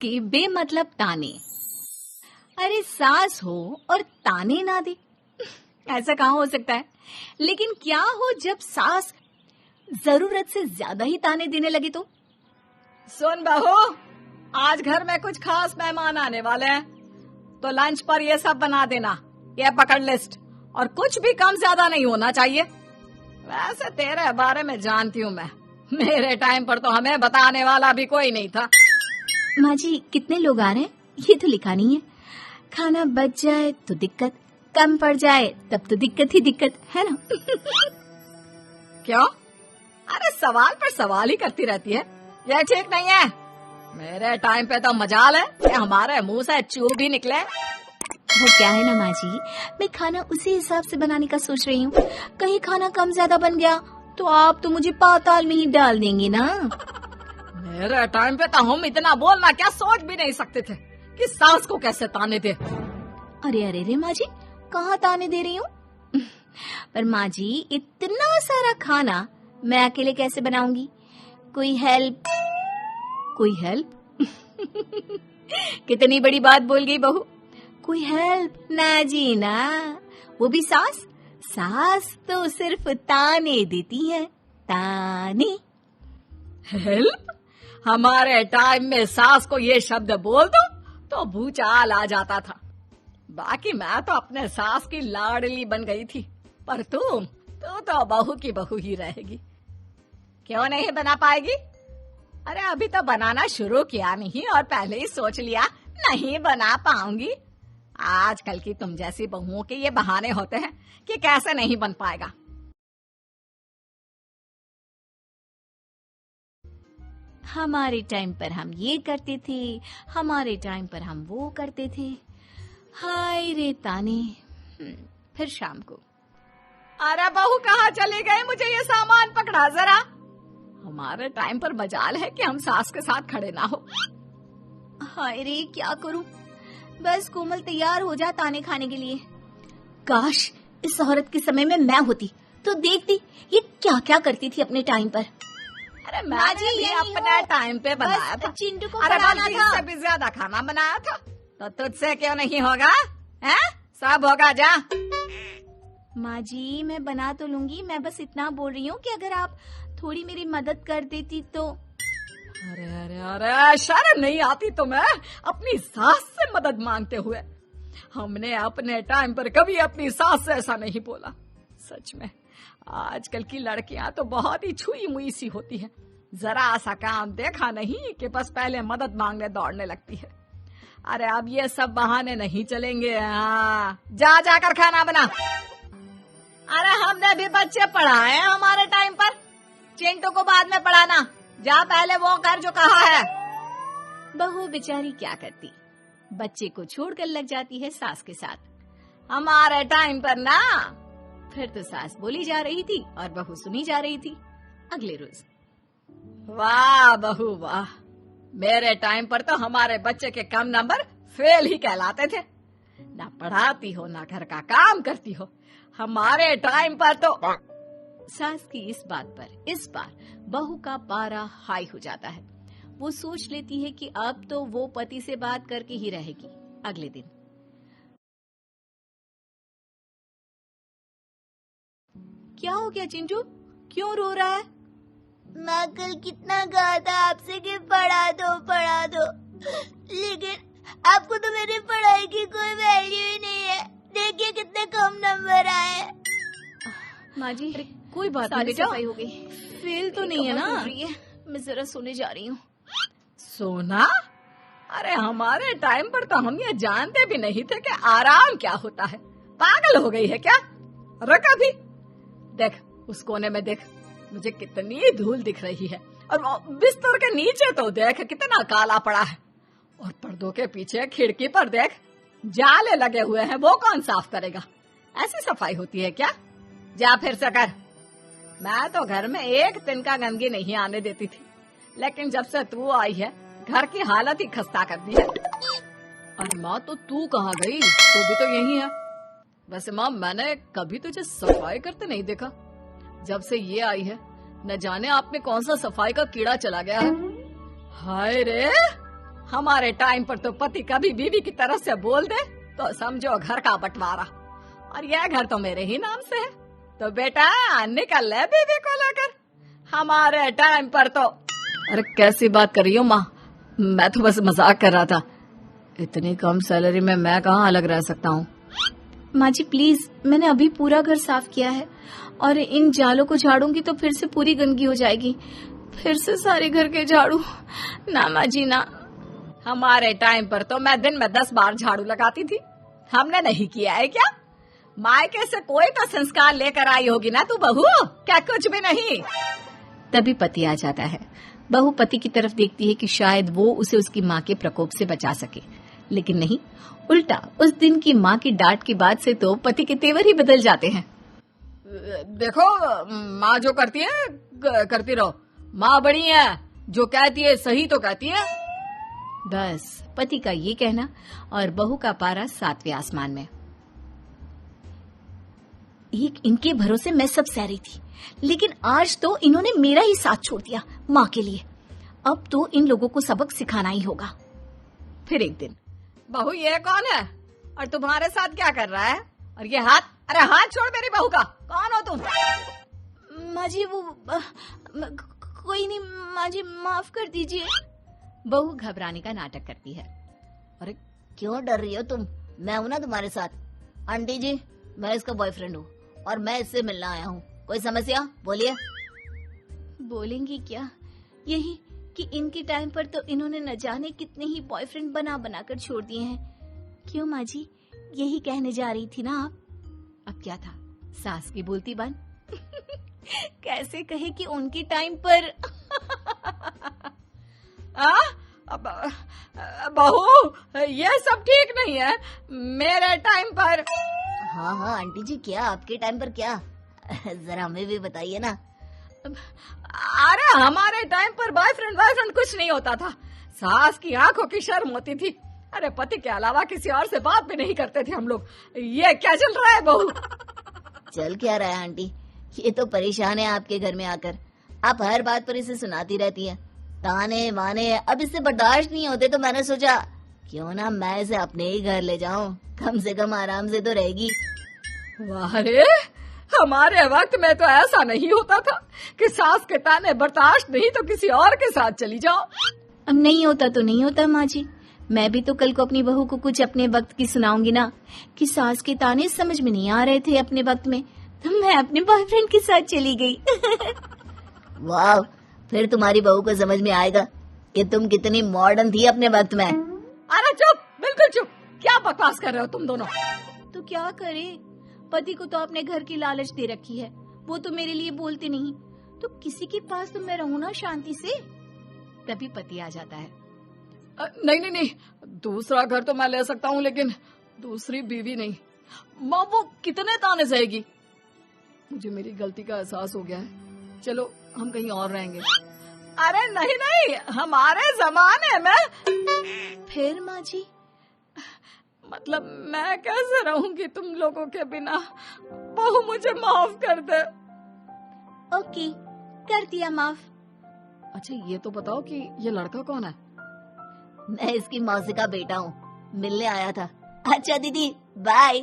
कि बेमतलब ताने। अरे सास हो और ताने ना दे, ऐसा कहाँ हो सकता है। लेकिन क्या हो जब सास जरूरत से ज्यादा ही ताने देने लगे तो? सुन बहू, आज घर में कुछ खास मेहमान आने वाले हैं, तो लंच पर ये सब बना देना। ये पकड़ लिस्ट, और कुछ भी कम ज्यादा नहीं होना चाहिए। वैसे तेरे बारे में जानती हूँ मैं, मेरे टाइम पर तो हमें बताने वाला भी कोई नहीं था। माँ जी, कितने लोग आ रहे हैं ये तो लिखा नहीं है। खाना बच जाए तो दिक्कत, कम पड़ जाए तब तो दिक्कत ही दिक्कत है ना। क्यों? अरे सवाल पर सवाल ही करती रहती है, ये ठीक नहीं है। मेरे टाइम पे तो मजाल है कि हमारे मुंह से चूर भी निकले। वो क्या है ना माँ जी, मैं खाना उसी हिसाब से बनाने का सोच रही हूँ। कहीं खाना कम ज्यादा बन गया तो आप तो मुझे पाताल में ही डाल देंगे ना। मेरे टाइम पे तो हम इतना बोलना क्या सोच भी नहीं सकते थे कि सास को कैसे ताने दे। अरे अरे रे माँ जी, कहाँ ताने दे रही हूँ। पर माँ जी, इतना सारा खाना मैं अकेले कैसे बनाऊंगी? कोई हेल्प? कोई हेल्प? कितनी बड़ी बात बोल गई बहू। कोई हेल्प ना जी ना, वो भी सास। सास तो सिर्फ ताने देती है, ताने। हेल्प? हमारे टाइम में सास को ये शब्द बोल दो तो भूचाल आ जाता था। बाकी मैं तो अपने सास की लाडली बन गई थी, पर तू तो बहू की बहू ही रहेगी। क्यों नहीं बना पाएगी? अरे अभी तो बनाना शुरू किया नहीं और पहले ही सोच लिया नहीं बना पाऊंगी। आजकल की तुम जैसी बहुओं के ये बहाने होते हैं कि कैसे नहीं बन पाएगा। हमारे टाइम पर हम ये करते थे, हमारे टाइम पर हम वो करते थे। हाय रे ताने। फिर शाम को, अरे बहू कहाँ चली गई? मुझे ये सामान पकड़ा जरा। हमारे टाइम पर मजाल है कि हम सास के साथ खड़े ना हो। हाय रे, क्या करूं? बस कोमल तैयार हो जा ताने खाने के लिए। काश इस औरत के समय में मैं होती तो देखती ये क्या क्या करती थी अपने टाइम पर। अरे मैं जी ये अपने टाइम पे बनाया था। चिंटू को अरे बनाना था। इससे भी ज्यादा खाना बनाया था, तो तुझसे क्यों नहीं होगा? हैं? सब होगा जा। माँ जी, मैं बना तो लूंगी, मैं बस इतना बोल रही हूँ कि अगर आप थोड़ी मेरी मदद कर देती तो। अरे अरे अरे, शर्म नहीं आती तुम्हें अपनी सास से मदद मांगते हुए? हमने अपने टाइम पर कभी अपनी सास से ऐसा नहीं बोला। सच में आजकल की लड़कियां तो बहुत ही छुई मुई सी होती है। जरा सा काम देखा नहीं कि बस पहले मदद मांगने दौड़ने लगती है। अरे अब ये सब बहाने नहीं चलेंगे। हाँ, जा जाकर खाना बना। अरे हमने भी बच्चे पढ़ाए हैं हमारे टाइम पर, चिंटू को बाद में पढ़ाना। जा पहले वो कर जो कहा है। बहू बेचारी क्या करती, बच्चे को छोड़कर लग जाती है सास के साथ। हमारे टाइम पर ना, फिर तो सास बोली जा रही थी और बहू सुनी जा रही थी। अगले रोज, वाह बहू वाह, मेरे टाइम पर तो हमारे बच्चे के कम नंबर फेल ही कहलाते थे। ना पढ़ाती हो ना घर का काम करती हो। हमारे टाइम पर तो। सास की इस बात पर इस बार बहू का पारा हाई हो जाता है। वो सोच लेती है कि अब तो वो पति से बात करके ही रहेगी। अगले दिन, क्या हो गया चिंटू, क्यों रो रहा है? मैं कल कितना कहा था आपसे कि पढ़ा दो, लेकिन आपको तो मेरी पढ़ाई की कोई वैल्यू ही नहीं है। देखिए कितने कम नंबर आए। माँ जी, कोई बात नहीं बेटा, सफाई हो गई। फेल तो नहीं है ना? मैं जरा सोने जा रही हूँ। सोना? अरे हमारे टाइम पर तो हम ये जानते भी नहीं थे कि आराम क्या होता है। पागल हो गई है क्या? रुक अभी, देख उस कोने में देख, मुझे कितनी धूल दिख रही है। और बिस्तर के नीचे तो देख कितना काला पड़ा है। और पर्दों के पीछे खिड़की पर देख, जाले लगे हुए हैं। वो कौन साफ करेगा? ऐसी सफाई होती है क्या? जा फिर से कर। मैं तो घर में एक दिन का गंदगी नहीं आने देती थी, लेकिन जब से तू आई है घर की हालत ही खस्ता कर दी है। अरे माँ, तो तू कहाँ गई? तू भी तो यही है। वैसे माँ, मैंने कभी तुझे सफाई करते नहीं देखा। जब से ये आई है न जाने आप में कौन सा सफाई का कीड़ा चला गया है। हाय रे, हमारे टाइम पर तो पति कभी बीवी की तरफ से बोल दे तो समझो घर का बंटवारा, और यह घर तो मेरे ही नाम से है। तो बेटा निकल ले बीवी को लेकर। हमारे टाइम पर तो। अरे कैसी बात कर रही हो माँ, मैं तो बस मजाक कर रहा था। इतनी कम सैलरी में मैं कहाँ अलग रह सकता हूँ। माँ जी प्लीज, मैंने अभी पूरा घर साफ किया है और इन जालों को झाड़ूंगी तो फिर से पूरी गंदगी हो जाएगी, फिर से सारे घर के झाड़ू। ना माँ जी ना। हमारे टाइम पर तो मैं दिन में 10 बार झाड़ू लगाती थी, हमने नहीं किया है क्या? मायके से कोई तो संस्कार लेकर आई होगी ना तू बहू, क्या कुछ भी नहीं। तभी पति आ जाता है। बहू पति की तरफ देखती है कि शायद वो उसे उसकी माँ के प्रकोप से बचा सके, लेकिन नहीं, उल्टा उस दिन की माँ की डांट के बाद से तो पति के तेवर ही बदल जाते हैं। देखो माँ जो करती है करती रहो, माँ बड़ी है, जो कहती है सही तो कहती है। बस पति का ये कहना और बहू का पारा 7वें आसमान में। इनके भरोसे मैं सब सह रही थी, लेकिन आज तो इन्होंने मेरा ही साथ छोड़ दिया माँ के लिए। अब तो इन लोगों को सबक सिखाना ही होगा। फिर एक दिन, बहू ये कौन है और तुम्हारे साथ क्या कर रहा है? और ये हाथ, अरे हाथ छोड़ मेरी बहू का, कौन हो तुम? माँ जी वो कोई नहीं माँ जी, माफ कर दीजिए। बहू घबराने का नाटक करती है। अरे क्यों डर रही हो तुम? मैं हूं ना तुम्हारे साथ। आंटी जी, मैं इसका बॉयफ्रेंड हूँ और मैं इससे मिलना आया हूँ। कोई समस्या? बोलिए। बोलेंगी क्या? यही कि इनके टाइम पर तो इन्होंने न जाने कितने ही बॉयफ्रेंड बना बना कर छोड़ दिए हैं। क्यों माँ जी, यही कहने जा रही थी ना आप? अब क्या था, सास की बोलती बन। कैसे कहे कि उनके टाइम पर। बहू ये सब ठीक नहीं है। मेरे टाइम पर। हाँ आंटी जी, क्या आपके टाइम पर क्या? जरा हमें भी बताइए ना। अरे हमारे टाइम पर बॉयफ्रेंड कुछ नहीं होता था। सास की आंखों की शर्म होती थी। अरे पति के अलावा किसी और से बात भी नहीं करते थे हम लोग। ये क्या चल रहा है बहू? चल क्या रहा है आंटी, ये तो परेशान है आपके घर में आकर। आप हर बात पर इसे सुनाती रहती हैं, ताने माने। अब इससे बर्दाश्त नहीं होते तो मैंने सोचा क्यों ना मैं इसे अपने ही घर ले जाऊं, कम से कम आराम से तो रहेगी। वाह रे, हमारे वक्त में तो ऐसा नहीं होता था कि सास के ताने बर्दाश्त नहीं तो किसी और के साथ चली जाओ। अब नहीं होता तो नहीं होता माँ जी। मैं भी तो कल को अपनी बहू को कुछ अपने वक्त की सुनाऊंगी ना कि सास के ताने समझ में नहीं आ रहे थे अपने वक्त में, तो मैं अपने बॉयफ्रेंड के साथ चली गई। वाह, फिर तुम्हारी बहू को समझ में आएगा कि तुम कितनी मॉडर्न थी अपने वक्त में। अरे चुप, बिल्कुल चुप। क्या बकवास कर रहे हो तुम दोनों? तो क्या करे, पति को तो अपने घर की लालच दे रखी है, वो तो मेरे लिए बोलते नहीं, तो किसी के पास तो मैं रहूं ना शांति से। तभी पति आ जाता है। नहीं, दूसरा घर तो मैं ले सकता हूँ, लेकिन दूसरी बीवी नहीं। माँ वो कितने ताने सहेगी? मुझे मेरी गलती का एहसास हो गया है, चलो हम कहीं और रहेंगे। अरे नहीं, हमारे जमाने में। फिर माँ जी? मतलब मैं कैसे रहूंगी तुम लोगों के बिना? बहू मुझे माफ कर दे। ओके, कर दिया माफ। अच्छा ये तो बताओ कि ये लड़का कौन है? मैं इसकी मौसी का बेटा हूँ, मिलने आया था। अच्छा दीदी, बाय।